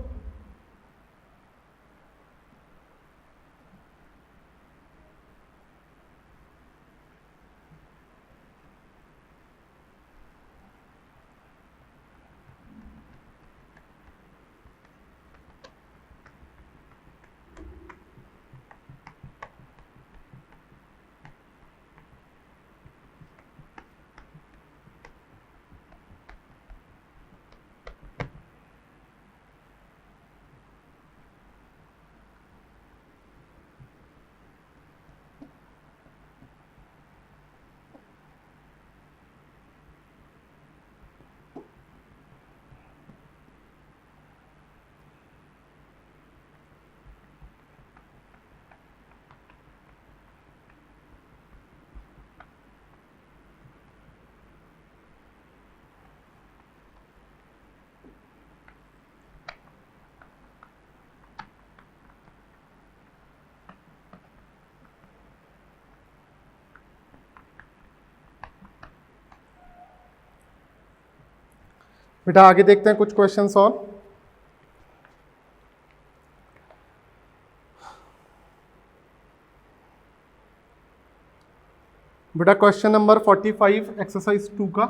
बेटा आगे देखते हैं कुछ क्वेश्चंस और। बेटा क्वेश्चन नंबर 45 एक्सरसाइज 2 का,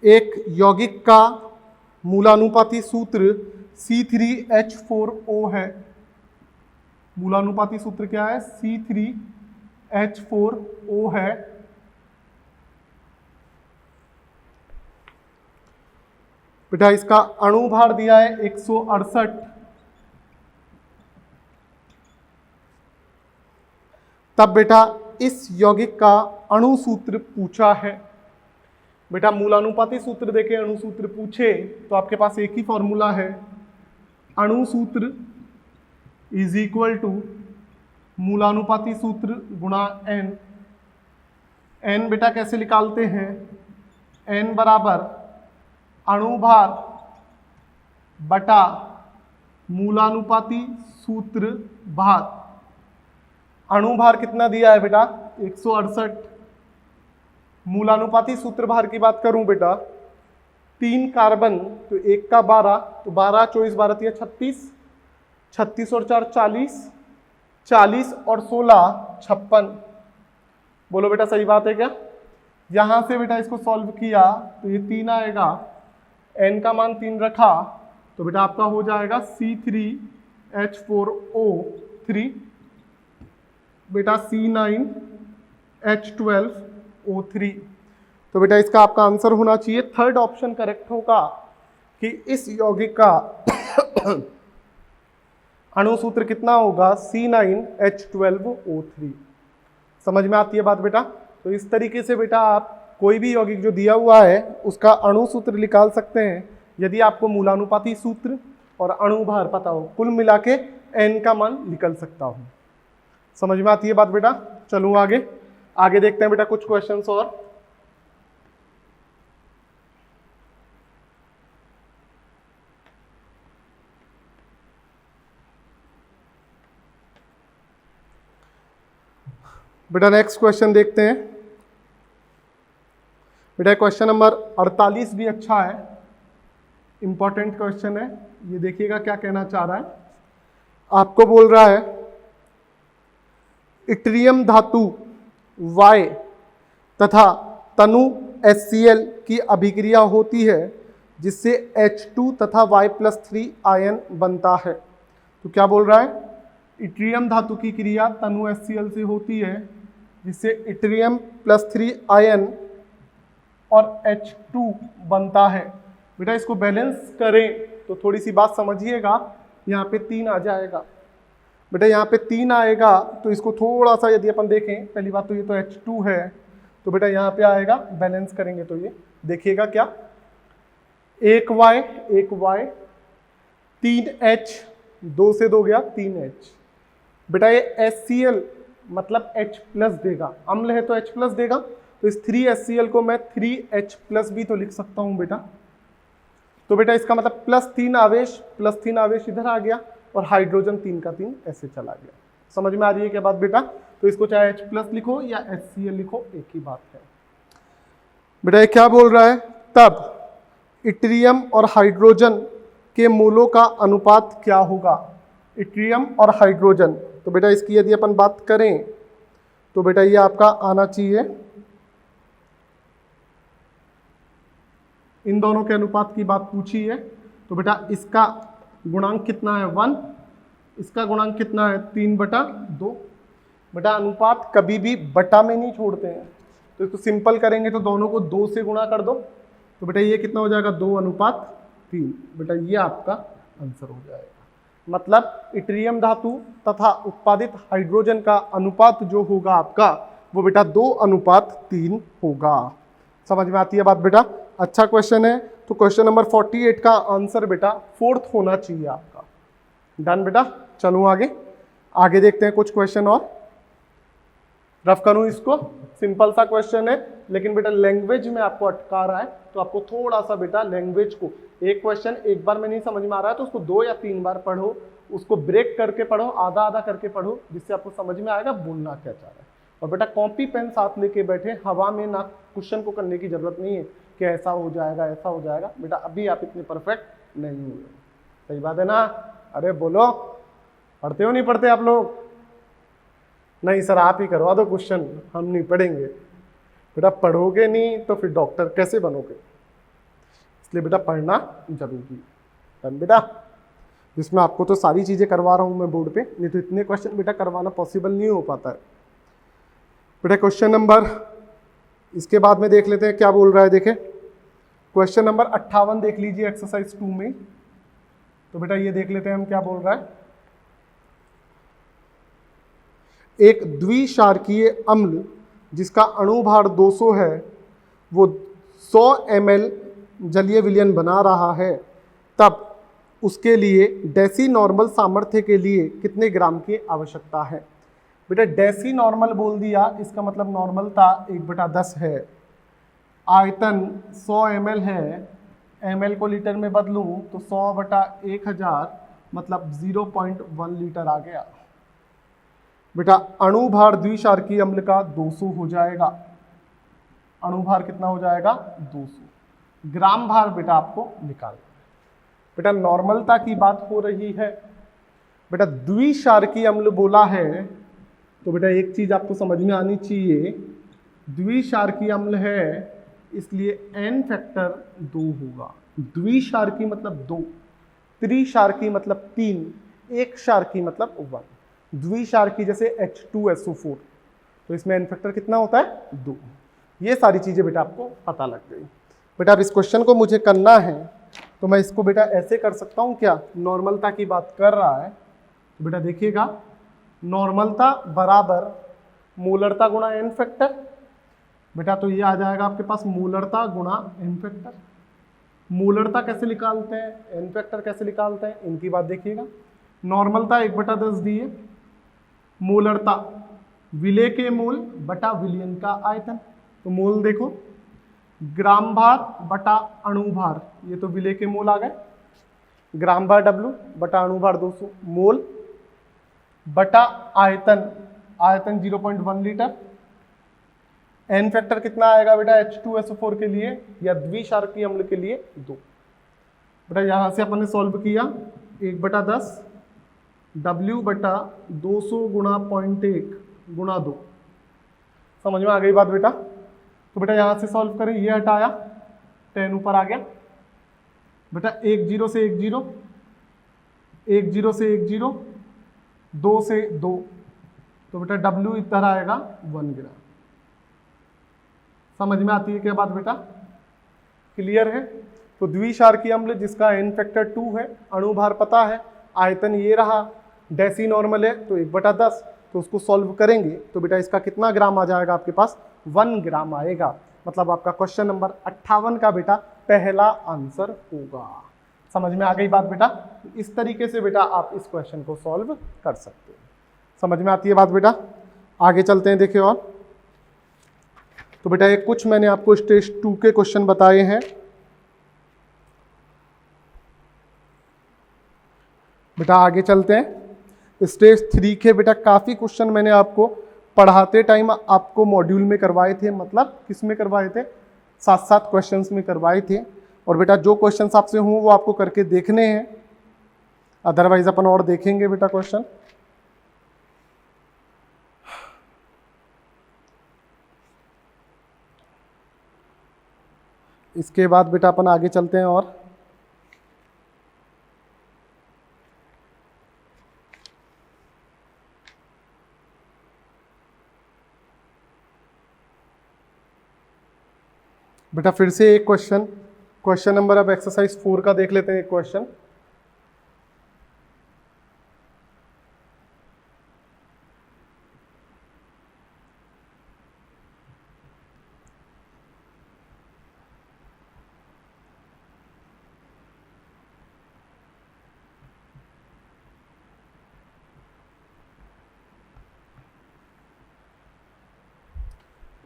एक यौगिक का मूलानुपाती सूत्र C3H4O है। मूलानुपाती सूत्र क्या है? C3H4O है। बेटा इसका अणुभार दिया है 168। तब बेटा इस यौगिक का अणु सूत्र पूछा है। बेटा मूलानुपाती सूत्र देके अणु सूत्र पूछे तो आपके पास एक ही फॉर्मूला है, अणु सूत्र इज इक्वल टू मूलानुपाती सूत्र गुणा n। n बेटा कैसे निकालते हैं? n बराबर अणुभार बटा मूलानुपाती सूत्र भार। अणुभार कितना दिया है बेटा? 168 मूलानुपाती सूत्रभार की बात करूं बेटा, 3 कार्बन तो 1 का 12, तो 12 24 12 या 36, 36 और 4 40, 40 और 16 56। बोलो बेटा सही बात है क्या? यहां से बेटा इसको सॉल्व किया तो ये 3 आएगा, n का मान 3 रखा तो बेटा आपका हो जाएगा C3H4O3, बेटा C9H12O3। तो बेटा इसका आपका आंसर होना चाहिए थर्ड ऑप्शन करेक्ट होगा कि इस यौगिक का अणु सूत्र कितना होगा, C9H12O3। समझ में आती है बात बेटा? तो इस तरीके से बेटा आप कोई भी यौगिक जो दिया हुआ है उसका अणु सूत्र निकाल सकते हैं यदि आपको मूलानुपाती सूत्र और अणु भार पता हो। कुल मिला के n का मान निकल सकता हो। समझ में आती है बात बेटा? चलूं आगे, आगे देखते हैं बेटा कुछ क्वेश्चंस और। बेटा नेक्स्ट क्वेश्चन देखते हैं। बेटा क्वेश्चन नंबर 48 भी अच्छा है, इंपॉर्टेंट क्वेश्चन है। ये देखिएगा क्या कहना चाह रहा है। आपको बोल रहा है इट्रियम धातु Y तथा तनु HCl की अभिक्रिया होती है जिससे H2 तथा Y+3 आयन बनता है। तो क्या बोल रहा है, इट्रियम धातु की क्रिया तनु HCl से होती है जिससे इट्रियम +3 आयन और H2 बनता है। बेटा इसको बैलेंस करें तो थोड़ी सी बात समझिएगा, यहाँ पे 3 आ जाएगा। बेटा यहाँ पे 3 आएगा तो इसको थोड़ा सा यदि अपन देखें, पहली बात तो ये तो H2 है, तो बेटा यहाँ पे आएगा, बैलेंस करेंगे तो ये देखिएगा क्या, 1Y 3H, 2 से 2 गया 3H। बेटा ये HCl मतलब H+ देगा, अम्ल है तो H+ देगा, तो इस 3HCl को मैं 3H+ भी तो लिख सकता हूँ बेटा। तो बेटा इसका मतलब +3 आवेश इधर आ गया और हाइड्रोजन 3 का 3 ऐसे चला गया। समझ में आ रही है क्या बात बेटा? तो इसको चाहे H+ लिखो या HCl लिखो, एक ही बात है। बेटा ये क्या बोल रहा है, तब इट्रियम और हाइड्रोजन के मोलों का अनुपात क्या होगा। इट्रियम और हाइड्रोजन, तो बेटा इसकी यदि अपन बात करें तो बेटा ये आपका आना चाहिए, इन दोनों के अनुपात की बात पूछी है। तो बेटा इसका गुणांक कितना है 1, इसका गुणांक कितना है 3/2। बेटा अनुपात कभी भी बटा में नहीं छोड़ते हैं, तो इसको सिंपल करेंगे तो दोनों को 2 से गुणा कर दो, तो बेटा ये कितना हो जाएगा 2:3। बेटा ये आपका आंसर हो जाएगा। मतलब इट्रियम धातु तथा उत्पादित हाइड्रोजन का अनुपात जो होगा आपका वो बेटा 2:3 होगा। समझ में आती है बात बेटा? अच्छा क्वेश्चन है। तो क्वेश्चन नंबर 48 का आंसर बेटा 4th होना चाहिए आपका। डन बेटा, चलो आगे देखते हैं कुछ क्वेश्चन और। रफ करूं इसको, सिंपल सा क्वेश्चन है लेकिन बेटा लैंग्वेज में आपको अटका रहा है, तो आपको थोड़ा सा बेटा लैंग्वेज को, एक क्वेश्चन एक बार में नहीं समझ में आ रहा है तो उसको 2 या 3 बार पढ़ो, उसको ब्रेक करके पढ़ो, आधा आधा करके पढ़ो, जिससे आपको समझ में आएगा बोलना क्या चाह रहा है। और बेटा कॉपी पेन साथ लेके बैठे, हवा में ना क्वेश्चन को करने की जरूरत नहीं है कि ऐसा हो जाएगा ऐसा हो जाएगा। बेटा अभी आप इतने परफेक्ट नहीं हुए, सही बात है ना? अरे बोलो, पढ़ते हो नहीं पढ़ते आप लोग? नहीं सर आप ही करवा दो क्वेश्चन, हम नहीं पढ़ेंगे। बेटा पढ़ोगे नहीं तो फिर डॉक्टर कैसे बनोगे? इसलिए बेटा पढ़ना जरूरी है बेटा। जिसमें आपको तो सारी चीजें करवा रहा हूं मैं बोर्ड पे, नहीं तो इतने क्वेश्चन बेटा करवाना पॉसिबल नहीं हो पाता है। बेटा क्वेश्चन नंबर, इसके बाद में देख लेते हैं क्या बोल रहा है। देखें क्वेश्चन नंबर 58 देख लीजिए एक्सरसाइज 2 में। तो बेटा ये देख लेते हैं हम क्या बोल रहा है। एक द्विक्षारकीय अम्ल जिसका अणुभार 200 है वो 100 ml जलीय विलयन बना रहा है, तब उसके लिए डेसी नॉर्मल सामर्थ्य के लिए कितने ग्राम की आवश्यकता है। बेटा डेसी नॉर्मल बोल दिया, इसका मतलब नॉर्मलता 1/10 है, आयतन 100 ml है, ml को लीटर में बदलूं तो 100/1000 मतलब 0.1 लीटर आ गया। बेटा अणुभार द्विक्षारकीय अम्ल का 200 हो जाएगा। अणुभार कितना हो जाएगा 200। ग्राम भार बेटा आपको निकालना है। बेटा नॉर्मलता की बात हो रही है, बेटा द्विक्षारकीय अम्ल बोला है तो बेटा एक चीज आपको समझ में आनी चाहिए, द्विक्षारकीय अम्ल है इसलिए n फैक्टर 2 होगा। द्विक्षारकीय मतलब 2, त्रिक्षारकीय मतलब 3, एक क्षारकीय मतलब 1। द्विक्षारकीय जैसे H2SO4 तो इसमें n फैक्टर कितना होता है 2। ये सारी चीजें बेटा आपको पता लग गई। बेटा अब इस क्वेश्चन को मुझे करना है तो मैं इसको बेटा ऐसे कर सकता हूँ, क्या नॉर्मलता की बात कर रहा है तो बेटा देखिएगा नॉर्मलता बराबर मोलरता गुणा n फैक्टर। बेटा तो ये आ जाएगा आपके पास मोलरता गुणा n फैक्टर। मोलरता कैसे निकालते हैं, n फैक्टर कैसे निकालते हैं, इनकी बात देखिएगा। नॉर्मलता 1/10 दी है, मोलरता विलेय के मोल बटा विलयन का आयतन। तो मोल देखो ग्राम भार बटा अणुभार, ये तो विलेय के मोल आ गए, ग्राम भार W बटा अणुभार 200, मोल बटा आयतन, आयतन 0.1 लीटर। n फैक्टर कितना आएगा बेटा H2SO4 के लिए या द्विक्षारकीय अम्ल के लिए 2। बेटा यहां से अपन ने सॉल्व किया 1/10 W बटा 200 गुणा 0.1 गुणा 2। समझ में आ गई बात बेटा। तो बेटा यहां से सॉल्व करें, ये हटाया 10 ऊपर आ गया बेटा, 1 0 से 1 0, 1 0 से 1 0, 2 से 2, तो बेटा W इधर आएगा 1 ग्राम। समझ में आती है क्या बात बेटा, क्लियर है। तो द्विक्षारकीय अम्ल जिसका n फैक्टर 2 है, अणुभार पता है, आयतन ये रहा, डेसी नॉर्मल है तो 1/10, तो उसको सॉल्व करेंगे तो बेटा इसका कितना ग्राम आ जाएगा आपके पास 1 ग्राम आएगा। मतलब आपका क्वेश्चन नंबर 58 का बेटा पहला आंसर होगा। समझ में आ गई बात बेटा। इस तरीके से बेटा आप इस क्वेश्चन को सॉल्व कर सकते हैं। समझ में आती है बात बेटा। आगे चलते हैं, देखिए और तो बेटा ये कुछ मैंने आपको स्टेज 2 के क्वेश्चन बताए हैं। बेटा आगे चलते हैं, स्टेज 3 के बेटा काफी क्वेश्चन मैंने आपको पढ़ाते टाइम आपको मॉड्यूल में करवाए थे, मतलब किस में करवाए थे, 7-7 क्वेश्चंस में करवाए थे। और बेटा जो क्वेश्चंस आपसे हों वो आपको करके देखने हैं, अदरवाइज अपन और देखेंगे बेटा क्वेश्चन। इसके बाद बेटा अपन आगे चलते हैं और बेटा फिर से एक क्वेश्चन नंबर अब एक्सरसाइज 4 का देख लेते हैं एक क्वेश्चन।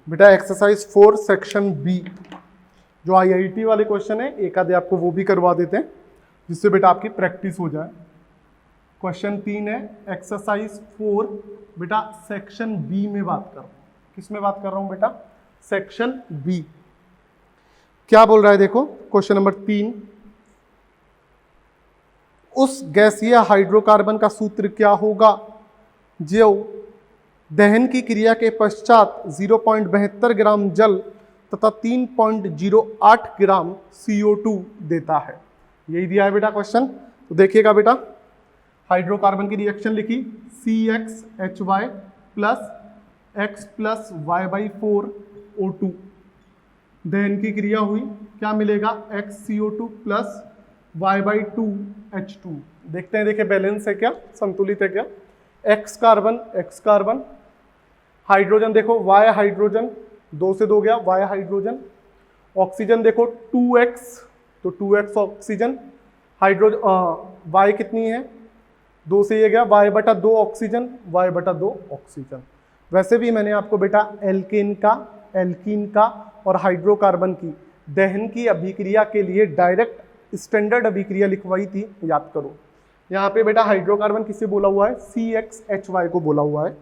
बेटा एक्सरसाइज 4 सेक्शन बी जो IIT वाले क्वेश्चन है, एक आधे आपको वो भी करवा देते हैं जिससे बेटा आपकी प्रैक्टिस हो जाए। क्वेश्चन 3 है एक्सरसाइज 4 बेटा सेक्शन बी में बात कर रहा हूँ। किस में बात कर रहा हूँ बेटा, सेक्शन बी। क्या बोल रहा है देखो, क्वेश्चन नंबर 3, उस गैसीय हाइड्रोकार्बन का सूत्र क्या होगा जो दहन की क्रिया के पश्चात 0.72 ग्राम जल तथा 3.08 ग्राम CO2 देता है। यही दिया है बेटा क्वेश्चन। तो देखिएगा बेटा, हाइड्रोकार्बन की रिएक्शन लिखी CXHY plus X plus Y/4 O2, दहन की क्रिया हुई, क्या मिलेगा XCO2 प्लस Y/2 H2। देखते हैं, देखिए बैलेंस है क्या, संतुलित है क्या। X कार्बन, हाइड्रोजन देखो Y हाइड्रोजन, 2 से 2 गया Y हाइड्रोजन। ऑक्सीजन देखो 2X, तो 2X ऑक्सीजन। हाइड्रोजन Y कितनी है, 2 से ये गया Y/2 ऑक्सीजन, Y/2 ऑक्सीजन। वैसे भी मैंने आपको बेटा एल्कीन का और हाइड्रोकार्बन की दहन की अभिक्रिया के लिए डायरेक्ट स्टैंडर्ड अभिक्रिया लिखवाई थी, याद करो। यहाँ पे बेटा हाइड्रोकार्बन किसे बोला हुआ है, CXHY को बोला हुआ है।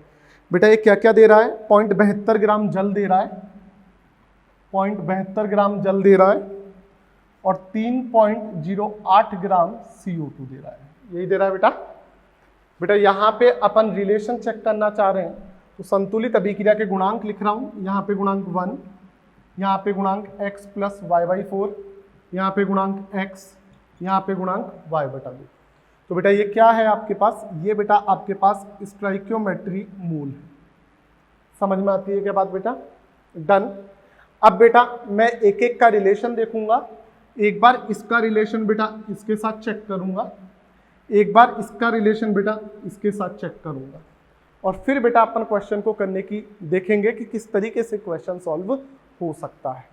बेटा ये क्या क्या दे रहा है, 0.72 ग्राम जल दे रहा है, 0.72 ग्राम जल दे रहा है और 3.08 ग्राम CO2 दे रहा है। यही दे रहा है बेटा। बेटा यहाँ पे अपन रिलेशन चेक करना चाह रहे हैं, तो संतुलित अभिक्रिया के गुणांक लिख रहा हूँ। यहाँ पे गुणांक 1, यहाँ पे गुणांक x प्लस y/4, यहाँ पे गुणांक x, यहाँ पे गुणांक y/2। तो बेटा ये क्या है आपके पास? ये बेटा आपके पास स्टोइकियोमेट्री मूल है। समझ में आती है क्या बात बेटा? डन। अब बेटा मैं एक एक का रिलेशन देखूंगा। एक बार इसका रिलेशन बेटा इसके साथ चेक करूंगा, एक बार इसका रिलेशन बेटा इसके साथ चेक करूंगा, और फिर बेटा अपन क्वेश्चन को करने की देखेंगे कि किस तरीके से क्वेश्चन सॉल्व हो सकता है।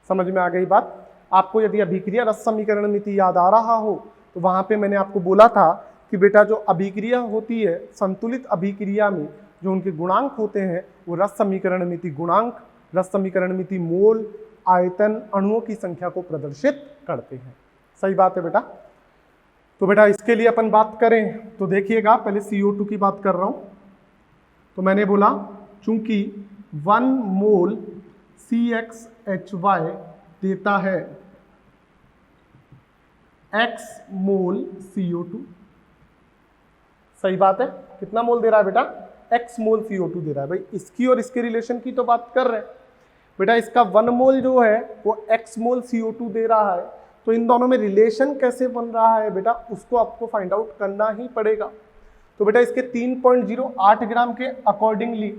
समझ में आ गई बात? आपको यदि अभिक्रिया रस समीकरण मिति याद आ रहा हो तो वहां पे मैंने आपको बोला था कि बेटा जो अभिक्रिया होती है संतुलित अभिक्रिया में जो उनके गुणांक होते हैं वो रस समीकरण मिति गुणांक, रस समीकरण मिति मोल, आयतन, अणुओं की संख्या को प्रदर्शित करते हैं। सही बात है बेटा। तो बेटा इसके लिए अपन बात करें तो देखिएगा, पहले CO2 की बात कर रहा हूं। तो मैंने बोला चूंकि 1 मोल CxHy देता है x मोल CO2। सही बात है। कितना मोल दे रहा है बेटा? x मोल CO2 दे रहा है। भाई इसकी और इसके रिलेशन की तो बात कर रहे हैं बेटा। इसका 1 मोल जो है वो x मोल CO2 दे रहा है, तो इन दोनों में रिलेशन कैसे बन रहा है बेटा उसको आपको फाइंड आउट करना ही पड़ेगा। तो बेटा इसके 3.08 ग्राम के अकॉर्डिंगली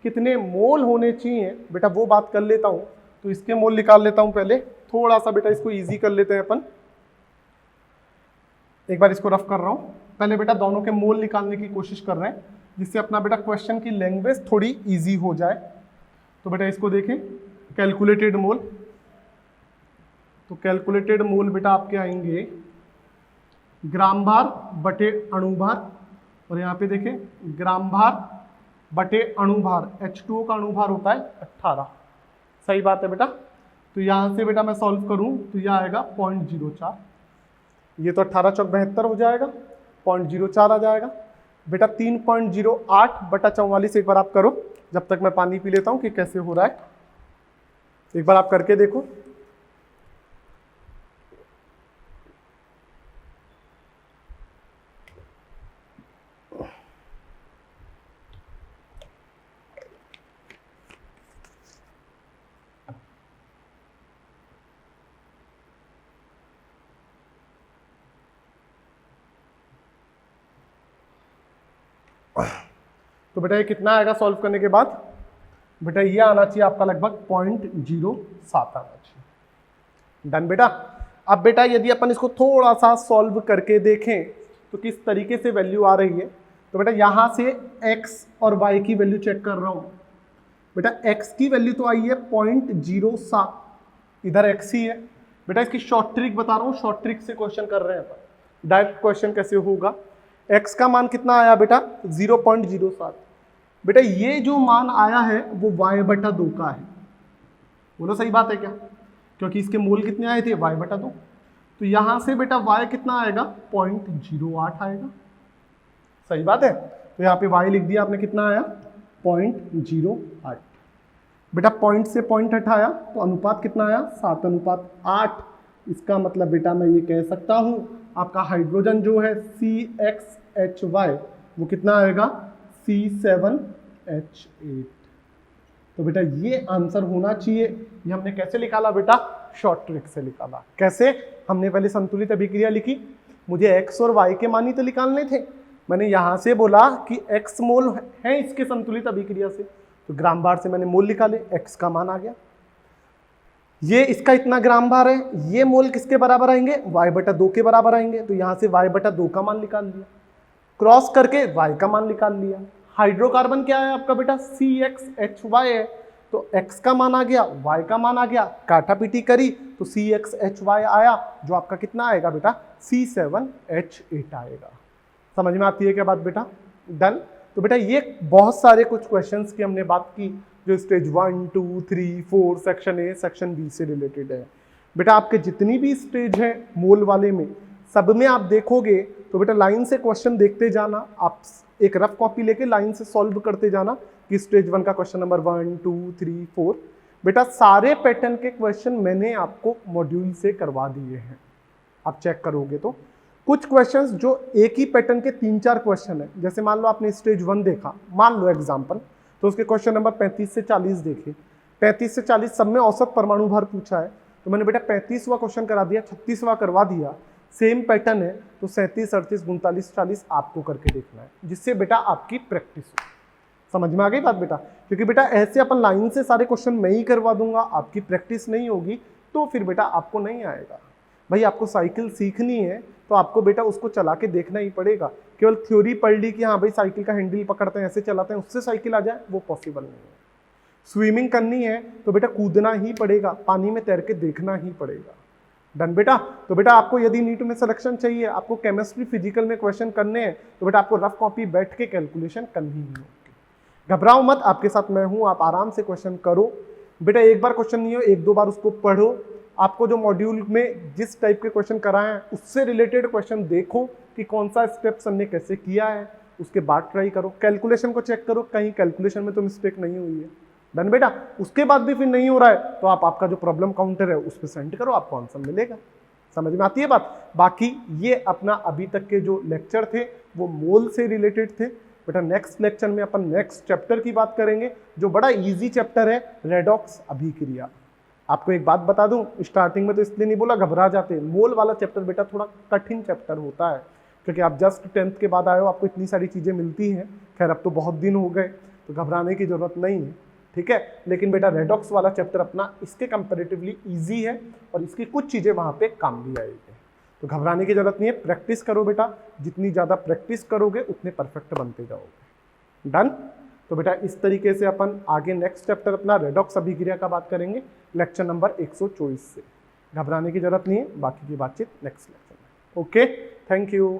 कितने मोल होने चाहिए बेटा वो बात कर लेता हूं। तो इसके मोल निकाल लेता हूं पहले, थोड़ा सा बेटा इसको इजी कर लेते हैं अपन। एक बार इसको रफ कर रहा हूं। पहले बेटा दोनों के मोल निकालने की कोशिश कर रहे हैं जिससे अपना बेटा क्वेश्चन की लैंग्वेज थोड़ी इजी हो जाए। तो बेटा इसको देखें, कैलकुलेटेड मोल। तो कैलकुलेटेड मोल बेटा आपके आएंगे ग्राम भार बटे अणु भार, और यहाँ पे देखें ग्राम भार बटे अणु भार। H2O का अणु भार होता है 18। सही बात है बेटा। तो यहाँ से बेटा मैं सॉल्व करूँ तो यह आएगा 0.04। ये तो 18 चौक 72 हो जाएगा, 0.04 आ जाएगा बेटा। 3.08 बटा 44 एक बार आप करो, जब तक मैं पानी पी लेता हूँ कि कैसे हो रहा है। एक बार आप करके देखो। तो बेटा ये कितना आएगा सॉल्व करने के बाद? बेटा ये आना चाहिए आपका लगभग 0.07 आना चाहिए। डन बेटा। अब बेटा यदि अपन इसको थोड़ा सा सॉल्व करके देखें तो किस तरीके से वैल्यू आ रही है। तो बेटा यहाँ से x और y की वैल्यू चेक कर रहा हूँ। बेटा x की वैल्यू तो आई है 0.07, इधर x ही है बेटा। इसकी शॉर्ट ट्रिक बता रहा हूँ, शॉर्ट ट्रिक से क्वेश्चन कर रहे हैं अपन। डायरेक्ट क्वेश्चन कैसे होगा? x का मान कितना आया बेटा? 0.07। बेटा ये जो मान आया है वो y/2 का है। बोलो सही बात है क्या? क्योंकि इसके मोल कितने आए थे? y/2। तो यहां से बेटा y कितना आएगा? 0.08 आएगा। सही बात है। तो यहाँ पे y लिख दिया आपने, कितना आया? 0.08। बेटा पॉइंट से पॉइंट हटाया तो अनुपात कितना आया? 7:8। इसका मतलब बेटा मैं ये कह सकता हूं आपका हाइड्रोजन जो है CxHy वो कितना आएगा? C7H8। तो बेटा ये आंसर होना चाहिए। ये हमने कैसे निकाला बेटा? शॉर्ट ट्रिक से निकाला। कैसे? हमने पहले संतुलित अभिक्रिया लिखी, मुझे x और y के मान ही तो निकालने थे। मैंने यहां से बोला कि x मोल है इसके संतुलित अभिक्रिया से, तो ग्राम भार से मैंने मोल निकाले, x का मान आ गया। ये इसका इतना ग्राम भार है, ये मोल किसके बराबर आएंगे? y/2 के बराबर आएंगे। तो यहां से y/2 का मान निकाल लिया, क्रॉस करके y का मान निकाल लिया। हाइड्रोकार्बन क्या है आपका बेटा? CxHy है, तो x का मान आ गया, y का मान आ गया, काटा पीटी करी तो CxHy आया, जो आपका कितना आएगा बेटा? C7H8 आएगा। समझ में आती है क्या बात बेटा? डन। तो बेटा ये बहुत सारे कुछ क्वेश्चंस की हमने बात की जो stage 1, 2, 3, 4 section A section B से रिलेटेड है। बेटा आपके जितनी भी स्टेज है मोल वाले में, सब में आप देखोगे तो बेटा लाइन से क्वेश्चन देखते जाना, आप एक रफ कॉपी लेके लाइन से सॉल्व करते जाना कि स्टेज 1 का क्वेश्चन नंबर 1, 2, 3, 4। बेटा सारे पैटर्न के क्वेश्चन मैंने आपको मॉड्यूल से करवा दिए हैं, आप चेक करोगे तो कुछ क्वेश्चंस जो एक ही पैटर्न के 3-4 क्वेश्चन है, जैसे मान लो आपने स्टेज 1 देखा, मान लो एग्जांपल, तो उसके क्वेश्चन नंबर 35 से 40 देखे, 35 से 40 सब में औसत परमाणु भार पूछा है, तो मैंने बेटा 35वां क्वेश्चन करा दिया, 36वां करवा दिया, सेम पैटर्न है तो 37, 38, 39, 40 आपको करके देखना है, जिससे बेटा आपकी प्रैक्टिस हो। समझ में आ गई बात बेटा? क्योंकि बेटा ऐसे अपन लाइन से सारे क्वेश्चन मैं ही करवा दूंगा, आपकी प्रैक्टिस नहीं होगी तो फिर बेटा आपको नहीं आएगा। भाई आपको साइकिल सीखनी है तो आपको बेटा उसको चला के देखना ही पड़ेगा। केवल थ्योरी पढ़ ली कि हाँ भाई साइकिल का हैंडल पकड़ते हैं ऐसे चलाते हैं उससे साइकिल आ जाए, वो पॉसिबल नहीं है। स्विमिंग करनी है तो बेटा कूदना ही पड़ेगा, पानी में तैर के देखना ही पड़ेगा। डन बेटा? तो बेटा आपको यदि नीट में सिलेक्शन चाहिए, आपको केमिस्ट्री फिजिकल में क्वेश्चन करने हैं तो बेटा आपको रफ कॉपी बैठ के कैलकुलेशन करनी ही होगी। घबराओ मत, आपके साथ मैं हूं, आप आराम से क्वेश्चन करो बेटा। एक बार क्वेश्चन नहीं हो, 1-2 बार उसको पढ़ो। आपको जो मॉड्यूल में जिस टाइप के क्वेश्चन कराए हैं उससे रिलेटेड क्वेश्चन देखो कि कौन सा स्टेप हमने कैसे किया है, उसके बाद ट्राई करो। कैलकुलेशन को चेक करो, कहीं कैलकुलेशन में तो मिस्टेक नहीं हुई है। डन बेटा? उसके बाद भी फिर नहीं हो रहा है तो आप आपका जो प्रॉब्लम काउंटर है उस पर सेंड करो, आपको आंसर मिलेगा। समझ में आती है बात? बाकी ये अपना अभी तक के जो लेक्चर थे वो मोल से रिलेटेड थे बेटा। नेक्स्ट लेक्चर में अपन नेक्स्ट चैप्टर की बात करेंगे जो बड़ा इजी चैप्टर है, रेडॉक्स अभिक्रिया। आपको एक बात बता दूं, स्टार्टिंग में तो इसलिए नहीं बोला घबरा जाते, मोल वाला चैप्टर बेटा थोड़ा कठिन चैप्टर होता है क्योंकि आप जस्ट 10th के बाद आए हो, आपको इतनी सारी चीजें मिलती हैं। खैर अब तो बहुत दिन हो गए तो घबराने की जरूरत नहीं है, ठीक है। लेकिन बेटा रेडॉक्स वाला चैप्टर अपना इसके कंपैरेटिवली इजी है और इसकी कुछ चीजें वहां पे काम भी आएगी, तो घबराने की जरूरत नहीं है। प्रैक्टिस करो बेटा, जितनी ज्यादा प्रैक्टिस करोगे उतने परफेक्ट बनते जाओगे। डन? तो बेटा इस तरीके से अपन आगे नेक्स्ट चैप्टर अपना रेडॉक्स अभिक्रिया का बात करेंगे लेक्चर नंबर 124 से। घबराने की जरूरत नहीं है, बाकी की बातचीत नेक्स्ट लेक्चर में। Okay, thank you.